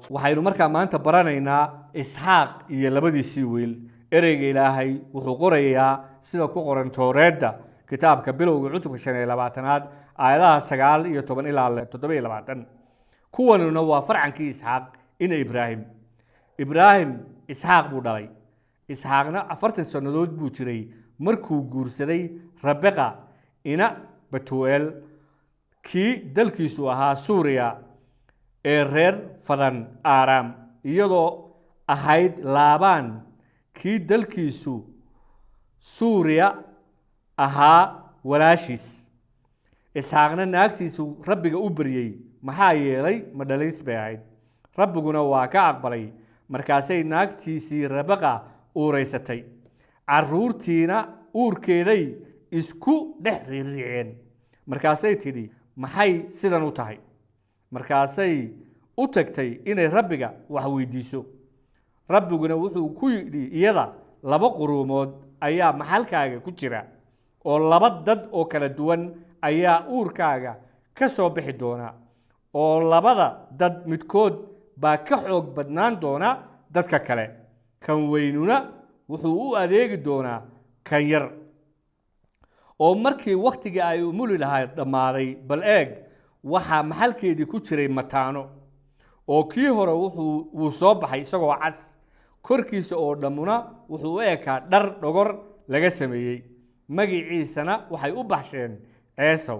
waxaynu markaa maanta baranaynaa Isxaaq iyo labadiisii wiil. ereyga Ilaahay wuxuu qorayaa sida ku qoran Towreedda kitaabka bilowga cutubka 25aad aayadaha 9 iyo 10 ilaa 27. kuwanuna waa farcankii Isxaaq ina Ibraahim Isxaaq buu dhalay. Isxaaqna 40 sanadood buu jiray markuu guursaday Rabeqa ina Batuel kii dalkiisu ahaa Suuriya ee reer Fadan Aram, iyadoo ahayd Laabaan kii dalkiisu Suuriya ahaa walaashiis. Isxaaqna naagtiisu Rabbiga u baryay maxaa yeelay ma dhalays bay ahayd. Rabbiguna waa ka aqbalay, markaasay naagtiisii Rabeqa uureysatay. Carruurtiina uurkeeday isku dhex riixeen. Markaasay tidhi maxay sidan u tahay? markaasay u tagtay inay Rabbiga wax weydiiso. Rabbiguna wuxuu ku yidhi iyada 2 quruumood ayaa maxalkaaga ku jira, oo 2 dad oo kala duwan ayaa uurkaaga ka soo bixi doona, oo 2 dad midkood baa ka xoog badnaan doona dadka kale. kan weynuna wuxuu u adeegi doonaa kan yar. oo markii waqtiga ay umuli lahayd dhamaaday, bal eeg waxa maxalkeedii ku jiray mataano, oo kii hore wuu soo baxay isagoo cas, korkiisa oo dhamuna wuxuu u ekaa dhar dhogor laga sameeyey. magaciisana waxay u baxsheen Eesaw.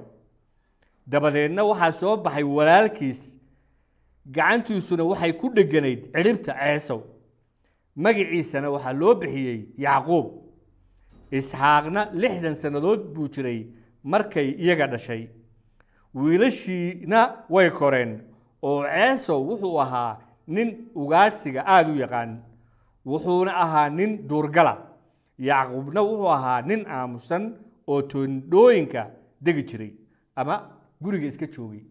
dabadeedna waxaa soo baxay walaalkiis, gacantiisuna waxay ku dheganayd ciribta Eesaw. magaciisana waxaa loo bixiyey Yacquub. Isxaaqna 60 sanadood buu jiray markay iyaga dhashay. wiilashiina way koreen, oo Eesaw wuxuu ahaa nin ugaadhsiga aad u yaqaan, wuxuuna ahaa nin duurgala. Yacquubna wuxuu ahaa nin aamusan oo toondhooyinka degi jiray ama guriga iska joogay.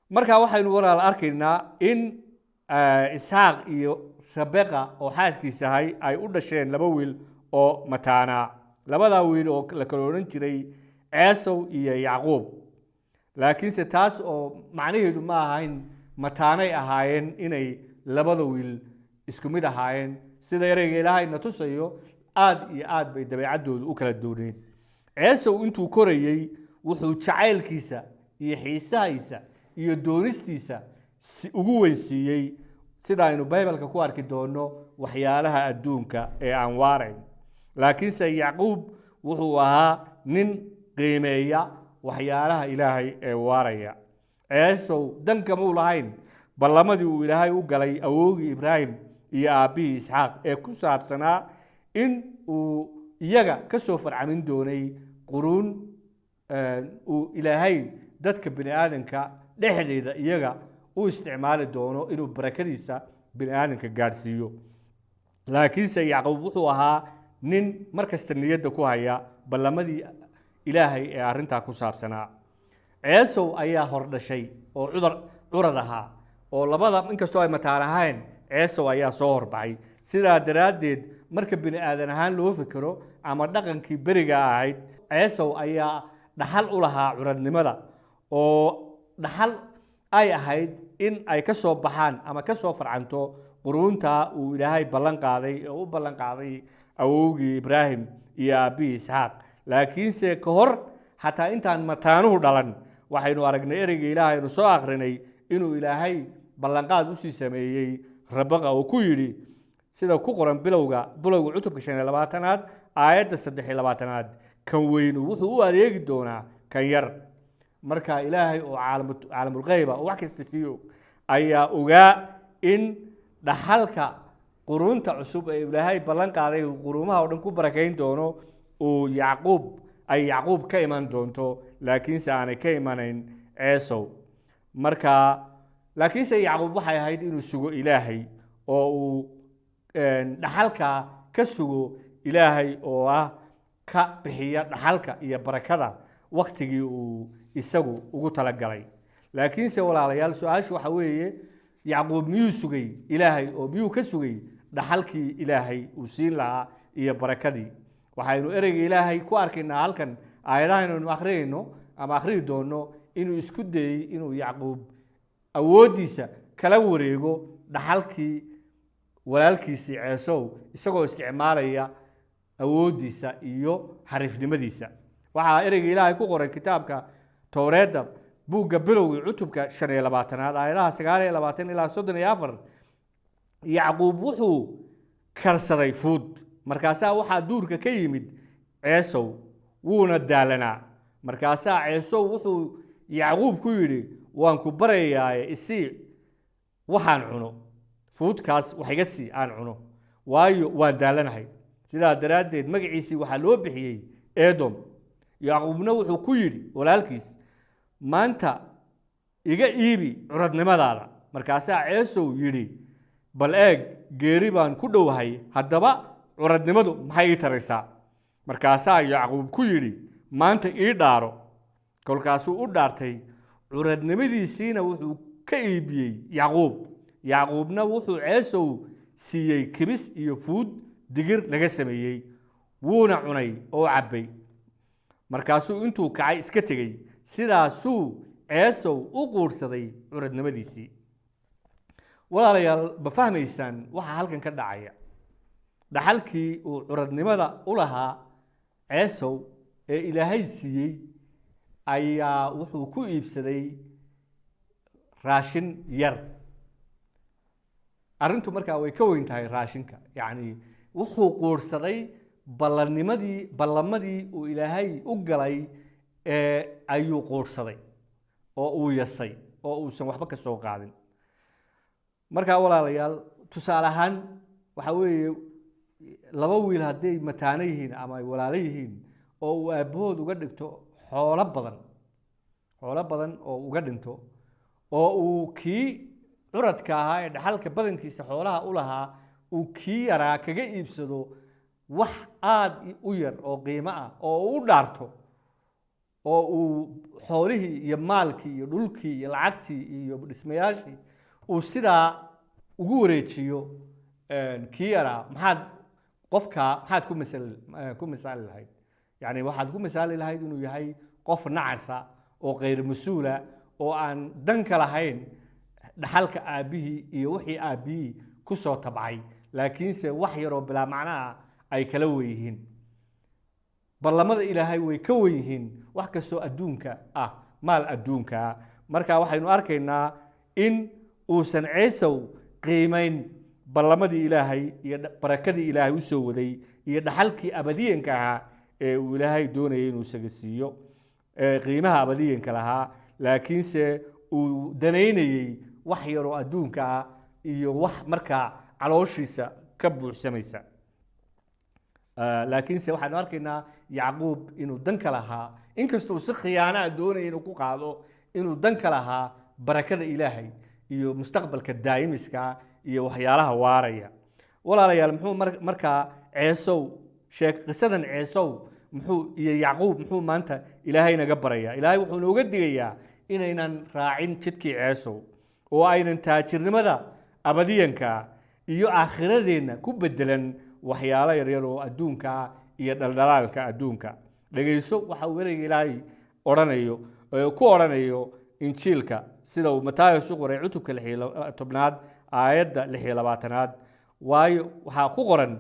markaa waxaynu walaal arkaynaa in Isxaaq iyo Rabeqa oo xaaskiisa ahay ay u dhasheen 2 wiil oo mataana. 2 wiil oo la kala oran jiray Eesaw iyo Yacquub. laakiinse taas oo macnaheedu ma ahayn mataanay ahaayeen inay 2 wiil isku mid ahaayeen. sida ereyga Ilaahay na tusayo, aad iyo aad bay dabeecadoodu u kala duwaneen. Eesaw intuu korayay wuxuu jacaylkiisa iyo xiisahiisa iyo doonistiisa ugu weysiiyey, sida aynu Baybalka ku arki doono, waxyaalaha adduunka ee aan waarayn. laakiinse Yacquub wuxuu ahaa nin qiimeeya waxyaalaha Ilaahay ee waaraya. Eesaw dankama u lahayn ballamadii uu Ilaahay u galay awowgii Ibraahim iyo aabbihii Isxaaq ee ku saabsanaa in uu iyaga ka soo farcamin doonay quruun uu Ilaahay dadka bini'aadanka dhexdeeda iyaga u isticmaali doono inuu barakadiisa bini'aadanka gaadhsiiyo. laakiinse Yacquub wuxuu ahaa nin markasta niyadda ku haya ballamadii Ilaahay ee arrintaa ku saabsanaa. Eesaw ayaa hor dhashay oo curad ahaa, oo 2 inkastoo ay mataan ahayn, Eesaw ayaa soo horbaxay. sidaa daraaddeed marka bini'aadan ahaan loo fikiro ama dhaqankii beriga ahayd, Eesaw ayaa dhaxal u lahaa curadnimada, oo dhaxal ay ahayd in ay ka soo baxaan ama ka soo farcanto quruunta uu Ilaahay ballan qaaday oo u ballan qaaday awowgii Ibraahim iyo aabbihii Isxaaq. laakiinse ka hor xataa intaan mataanuhu dhalan, waxaynu aragnay ereyga Ilaahay inuu soo akhrinay inuu Ilaahay ballanqaad u sii sameeyey Rabeqa oo ku yidhi sida ku qoran bilowga cutubka 25aad aayadda 23aad, kan weynu wuxuu u adeegi doonaa kan yar. marka Ilaahay oo caalamul ghayb oo wax kasta siiyo ayaa ogaa in dhaxalka quruunta cusub ee Ilaahay ballan qaaday quruumaha oo dhan ku barakayn doono oo Yacquub ka iman doonto, laakiinse aanay ka imanayn Eesaw. laakiinse Yacquub waxay ahayd inuu sugo Ilaahay oo uu dhaxalka ka sugo Ilaahay oo ah ka bixiya dhaxalka iyo barakada waqtigii uu isagu ugu talagalay. laakiinse walaalayaal, su'aashu waxa weeye, Yacquub miyuu sugay Ilaahay oo miyuu ka sugay dhaxalkii Ilaahay uu siin lahaa iyo barakadii? waxaynu ereyga ilaahay ku arkaynaa halkan aayadahaynaynu akhriyayno ama akhriyi doonno inuu isku dayey inuu yacquub awooddiisa kala wareego dhaxalkii walaalkiisii ceesow isagoo isticmaalaya awooddiisa iyo xariifnimadiisa waxaa ereyga ilaahay ku qoray kitaabka towreedda buugga bilowgii cutubka 25aad aayadaha 29 ilaa 34 yacquub wuxuu karsaday fuud markaasaa waxaa duurka ka yimid ceesow wuuna daalanaa markaasaa ceesow wuxuu yacquub ku yidhi waan ku barayaaye isii waxaan cuno fuudkaas wax iga sii aan cuno waayo waan daalanahay sidaa daraaddeed magaciisii waxaa loo bixiyey edom yacquubna wuxuu ku yidhi walaalkiis maanta iga iibi curadnimadaada markaasaa ceesow yidhi bal eeg geeri baan ku dhowahay haddaba curadnimadu maxay ii taraysaa markaasaa yacquub ku yidhi maanta ii dhaaro kolkaasuu u dhaartay curadnimadiisiina wuxuu ka iibiyey yacquubna wuxuu ceesow siiyey kibis iyo fuud digir laga sameeyey wuuna cunay oo cabbay markaasuu intuu kacay iska tegey sidaasuu ceesow u quursaday curadnimadiisii walaalayaal ma fahmaysaan waxa halkan ka dhacaya dhaxalkii uu curadnimada u lahaa ceesow ee ilaahay siiyey ayaa wuxuu ku iibsaday raashin yar arrintu markaa way ka weyn tahay raashinka yacni wuxuu quursaday ballamadii uu ilaahay u galay ayuu quursaday oo uu yasay oo uusan waxba ka soo qaadin markaa walaalayaal tusaale ahaan waxa weeye laba wiil hadday mataano yihiin ama ay walaalo yihiin oo uu aabbahood uga dhigto xoolo badan oo uga dhinto oo uu kii curadka ahaa ee dhaxalka badankiisa xoolaha u lahaa uu kii yaraa kaga iibsado wax aad u yar oo qiimo ah oo uu u dhaarto oo uu xoolihii iyo maalkii iyo dhulkii iyo lacagtii iyo dhismayaashii uu sidaa ugu wareejiyo kii yaraa maxaad ku misaali lahayd yani waxaad ku misaali lahayd inuu yahay qof nacasa oo qayr mas-uula oo aan danka lahayn dhaxalka aabbihii iyo wixii aabbihii ku soo tabcay laakiinse wax yaroo bilaa macnaha ay kala weyihiin ballamada ilaahay way ka weyihiin wax kastoo adduunka ah maal adduunka marka waxaynu arkaynaa in uusan ceesow qiimayn ballamadii ilaahay iyo barakadii ilaahay u soo waday iyo dhaxalkii abadiyanka ahaa ee uu ilaahay doonayay inuu isaga siiyo qiimaha abadiyanka lahaa laakiinse uu danaynayey wax yaroo adduunka ah iyo wax markaa calooshiisa ka buuxsamaysa laakiinse waxaanu arkaynaa yacquub inuu danka lahaa inkastoo si khiyaanaa doonaya inuu ku qaado inuu danka lahaa barakada ilaahay iyo mustaqbalka daa'imiska iyo waxyaalaha waaraya walaalayaal muxuu markaa ceesow qisadan ceesow iyo yacquub muxuu maanta ilaahay naga barayaa ilaahay wuxuu nooga digayaa inaynan raacin jidkii ceesow oo aynan taajirnimada abadiyanka iyo aakhiradeenna ku bedelan waxyaalo yaryar oo adduunka iyo dhaldhalaalka adduunka dhegayso waxa uu ereyga ilaahay ku odhanayo injiilka sida uu Matayos u qoray cutubka 10aad aayadda 26aad waayo waxaa ku qoran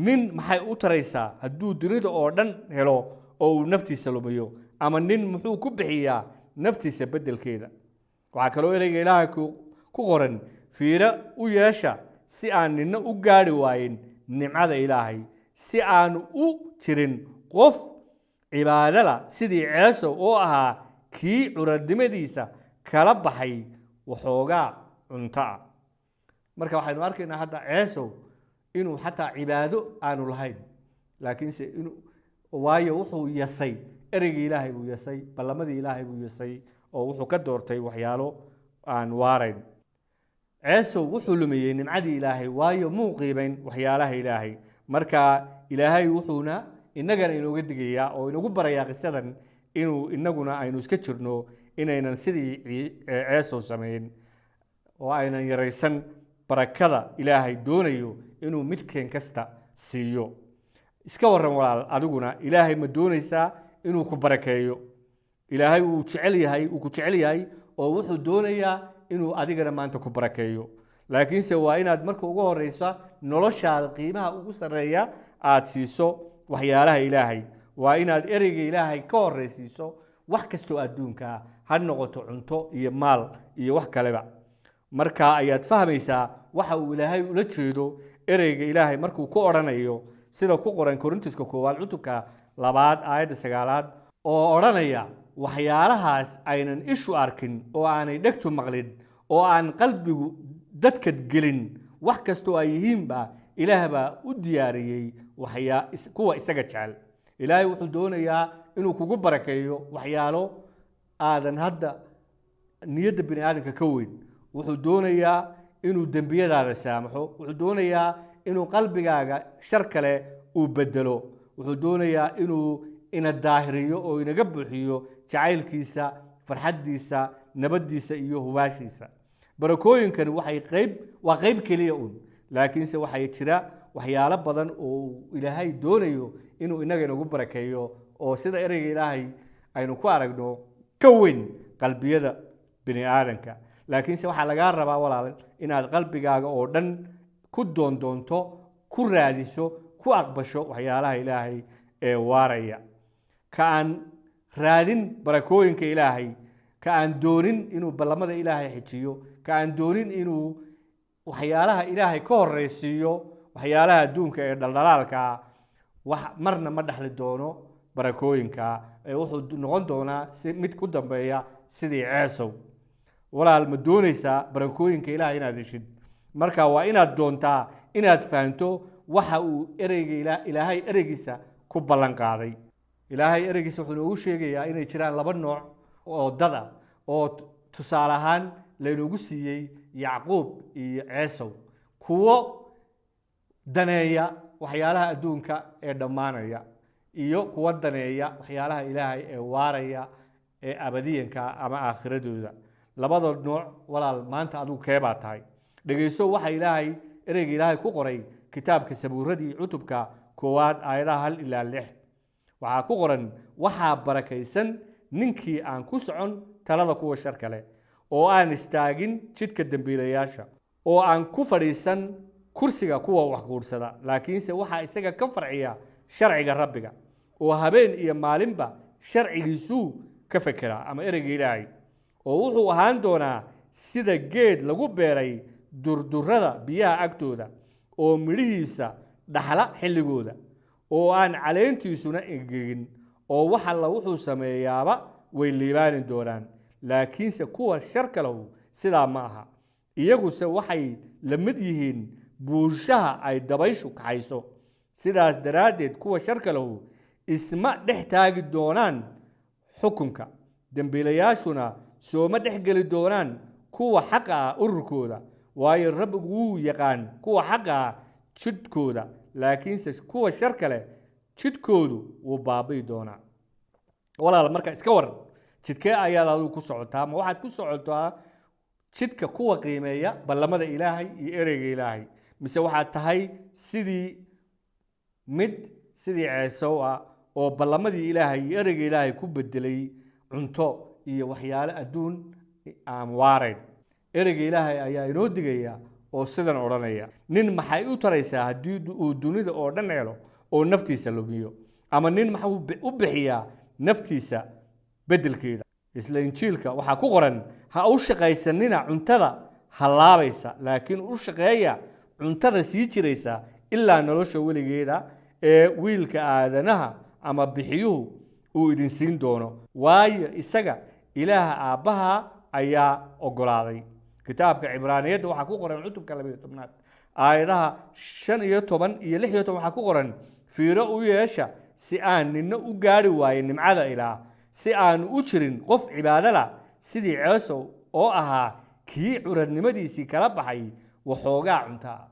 nin maxay u taraysaa hadduu dunida oo dhan helo oo uu naftiisa lumiyo ama nin muxuu ku bixiyaa naftiisa beddelkeeda waxaa kaloo ereyga ilaahay ku qoran fiiro u yeesha si aan ninna u gaari waayin nimcada ilaahay si aan u jirin qof cibaadala sidii ceesow oo ahaa kii curadnimadiisa kala baxay waxoogaa cunto ah marka waxaynu arkaynaa hadda ceesow inuu xataa cibaado aanu lahayn laakiinse waayo wuxuu yasay ereygii ilaahay buu yasay ballamadii ilaahay buu yasay oo wuxuu ka doortay waxyaalo aan waarayn ceesow wuxuu lumiyey nimcadii ilaahay waayo muu qiimayn waxyaalaha ilaahay marka ilaahay wuxuuna innagana inooga digayaa oo inagu barayaa qisadan inuu inaguna aynu iska jirno inaynan sidii ceesow samayn oo aynan yaraysan barakada ilaahay doonayo inuu midkeen kasta siiyo iska waran walaal adiguna ilaahay ma doonaysaa inuu ku barakeeyo ilaahay uu jecel yahay uu ku jecel yahay oo wuxuu doonayaa inuu adigana maanta ku barakeeyo laakiinse waa inaad marka ugu horeysa noloshaada qiimaha ugu sareeya aad siiso waxyaalaha ilaahay waa inaad ereyga ilaahay ka horeysiiso wax kastoo adduunka ha noqoto cunto iyo maal iyo wax kaleba marka ayaad fahmaysaa waxa uu ilaahay ula jeedo ereyga ilaahay markuu ku oranayo sida ku qoran Korintiska 1 cutubka 2 aayadda 9 oo oranaya waxyaalahaas aynan ishu arkin oo aanay dhegtu maqlin oo aan qalbigu dadka gelin wax kastoo ay yihiinba Ilaah baa u diyaariyay kuwa isaga jecel Ilaahay wuxuu doonayaa inuu kugu barakeeyo waxyaalo aadan hadda niyadda bini aadamka ka weyn wuxuu doonayaa inuu dambiyadaada saamaxo wuxuu doonayaa inuu qalbigaaga shar kale uu bedelo wuxuu doonayaa inuu ina daahiriyo oo inaga buuxiyo jacaylkiisa farxadiisa nabadiisa iyo hubaashiisa barakooyinkan waa qayb kaliya laakiinse waxay jira waxyaalo badan oo Ilaahay doonayo inuu inaga inagu barakeeyo oo sida ereyga Ilaahay aynu ku aragno ka weyn qalbiyada bini aadamka laakiinse waxa laga rabaa walaal inaad qalbigaaga oo dhan ku doonto ku raadiso ku aqbasho waxyaalaha Ilaahay ee waaraya ka aan raadin barakooyinka Ilaahay ka aan doonin inuu ballamada Ilaahay xijiyo ka aan doonin inuu waxyaalaha Ilaahay ka horeysiyo waxyaalaha adduunka ee dhaldhalaalka wax marna ma dhaxli doono barakooyinka ee wuxuu noqon doonaa mid ku dambeeya sidii ceesow walaal ma doonaysaa barakooyinka Ilaahay inaad heshid marka waa inaad doontaa inaad fahanto waxa uu ereyga Ilaahay ereygiisa ku ballan qaaday Ilaahay ereygiisa wuxuu noogu sheegayaa inay jiraan laba nooc oo dad ah oo tusaale ahaan laynoogu siiyey Yacquub iyo Ceesow kuwo daneeya waxyaalaha adduunka ee dhammaanaya iyo kuwa daneeya waxyaalaha Ilaahay ee waaraya ee abadiyanka ama aakhiradooda labada nooc walaal maanta adigu keebaa tahay dhageyso waxa Ilaahay ereyga Ilaahay ku qoray kitaabka Sabuuradii cutubka 1 aayadaha 1 ilaa 6 waxa ku qoran waxa barakaysan ninkii aan ku socon talada kuwa shar kale oo aan istaagin jidka dambiilayaasha oo aan ku fadhiisan kursiga kuwa wax guursada laakiinse waxa isaga ka farciya sharciga Rabbiga oo habeen iyo maalinba sharcigiisu ka fakera ama ereyga Ilaahay oo wuxuu ahaan doonaa sida geed lagu beeray durdurada biyaha agtooda oo midhiisa dhaxla xilligooda oo aan caleentiisuna engegin oo waxa la wuxuu sameeyaaba way liibaan doonaan laakiinse kuwa shar kale sida ma aha iyaguse waxay la mid yihiin buushaha ay dabayshu kaxayso sidaas daraadeed kuwa shar kale isma dhex taagi doonaan xukunka dambiilayaashuna sooma dhex gali doonaan kuwa xaqa ururkooda waayo Rabbigu wuu yaqaan kuwa xaqa jidkooda laakiinse kuwa shar kale jidkoodu wuu baabi'i doonaa walaal marka iska waran jidkee ayaad adigu ku socotaa ma waxaad ku socotaa jidka kuwa qiimeeya ballamada Ilaahay iyo ereyga Ilaahay mise waxaad tahay sidii Ceesow oo ballamadii Ilaahay iyo ereyga Ilaahay ku bedelay cunto iyo waxyaalo adduun aan waarayn ereyga Ilaahay ayaa inoo digaya oo sidan oranaya nin maxay u taraysaa haddii uu dunida oo dhan helo oo naftiisa lumiyo ama nin maxuu u bixiyaa naftiisa bedelkeeda isla injiilka waxa ku qoran ha u shaqaysanina cuntada halaabaysa laakiin u shaqeeya cuntada sii jiraysa ilaa nolosha weligeeda ee wiilka aadanaha ama bixiyuhu uu idin siin doono waayo isaga Ilaaha Aabbaha ayaa ogolaaday kitaabka Cibraaniyada waxa ku qoran cutubka 12 aayadaha 5 iyo 10 iyo 6 waxa ku qoran fiiro u yeesha si aan ninna u gaari waayin nimcada Ilaah si aan u jirin qof cibaado la sidii Ceesow oo ahaa kii curadnimadiisii kala baxay waxoogaa cunta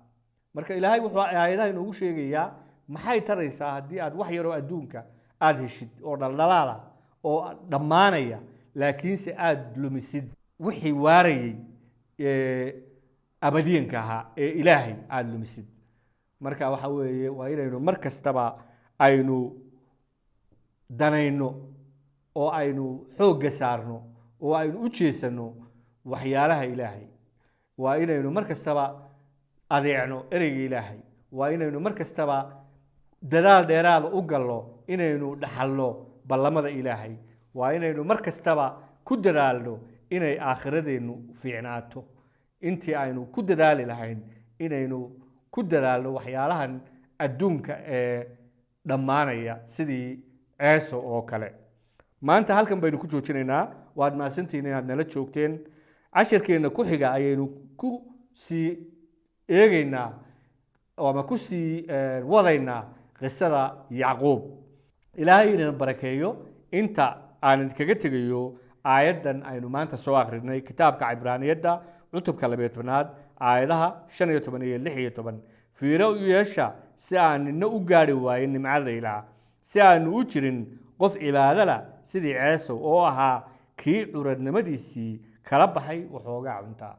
marka Ilaahay wuxuu aayadaha inoogu sheegayaa maxay taraysaa haddii aad wax yar oo adduunka aad heshid oo dhaldhalaala oo dhammaanaya laakiinse aad lumisid wixii waarayay abadiyanka ahaa ee Ilaahay aad lumisid marka waxa weeye waa inaynu mar kastaba aynu danayno oo aynu xoogga saarno oo aynu u jeesano waxyaalaha ilaahay waa inaynu mar kastaba adeecno ereyga ilaahay waa inaynu mar kastaba dadaal dheeraad u galno inaynu dhaxalno ballamada ilaahay waa inaynu mar kastaba ku dadaalno inay aakhiradeennu fiicnaato intii aynu ku dadaali lahayn inaynu ku dadaalno waxyaalahan adduunka ee dhammaanaya sidii ceeso oo kale maanta halkan baynu ku joojinaynaa waad mahadsantihiin inaad nala joogteen cashirkeenna ku xiga ayaynu ku sii eegaynaa ama ku sii wadaynaa qisada yacquub ilaahay idin barakeeyo inta aan idinkaga tegayo aayaddan aynu maanta soo akhrinay kitaabka cibraaniyadda cutubka 12aad aayadaha 15 iyo 16 fiiro u yeesha si aan nina u gaari waayin nimcada ilaah si aanu u jirin qof cibaado leh sidii ceesow oo ahaa kii curadnimadiisii kala baxay waxoogaa cuntaa